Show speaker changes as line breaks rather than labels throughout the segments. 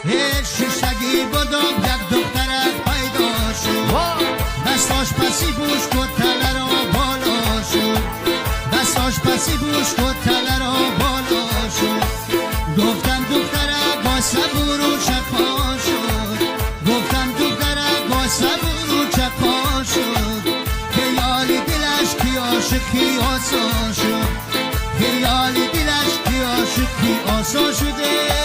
شیشتگی بودم یک دخترک پیدا شد دستاش پسی بوش کد تله را بالا شد دستاش پسی بوش کد تله را بالا شد گفتم دخترک با صبور و شفا شد گفتم دخترک با صبور و شفا شد خیالی دلش کی عاشقی آسان شد خیالی دلش کی عاشقی آسان شده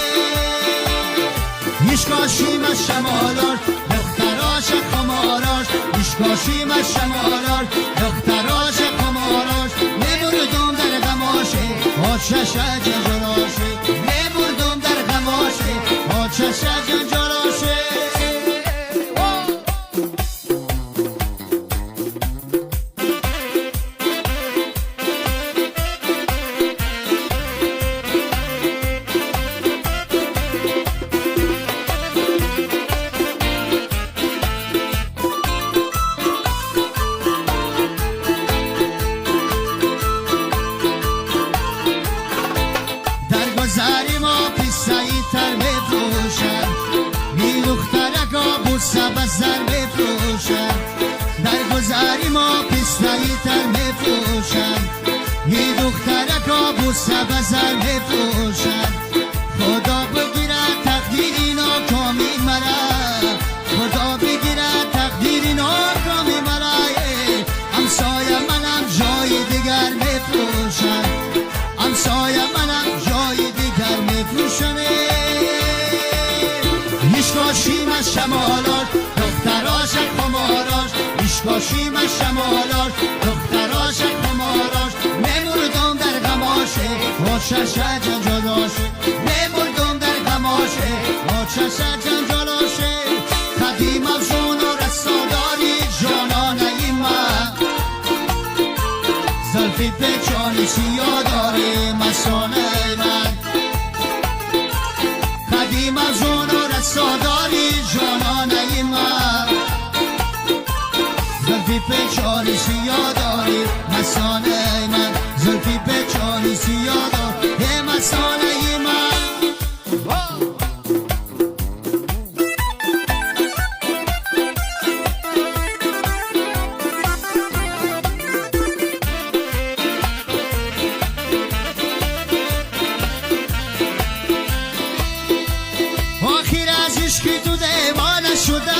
ایشکاشیم از شمالار دختراش خماراش ایشکاشیم از شمالار دختراش خماراش نبردم در غماشه آتشش جنجالاشه نبردم در غماشه آتشش جنجالاشه زاری ما پیسایی تر میفروشن بی دخترکا بوسه بزر میفروشن در گذاری ما پیسایی تر میفروشن بی دخترکا بوسه بزر میفروشن خدا بگیره تقدیر اینا کامی مرا خدا بگیره تقدیر اینا کامی مرا همسایه منم جای دیگر میفروشن همسایه منم جای دیگر میفروشنه ایشکاشیم از شمالار دختراش خماراش ایشکاشیم از شمالار دختراش خماراش نمردم در غماشه آتشش جنجالاشه نمردم در غماشه آتشش جنجالاشه قدیم افزون و رساداری جانانه من زلفی پیچانی سیاه داره مسانه من قدیم از اون و رساداری جانانه من زلفی پیچانی سیاه داره مسانه من زلفی پیچانی سیاه داره مسانه من آخر از عشقی تو دیوانه شدم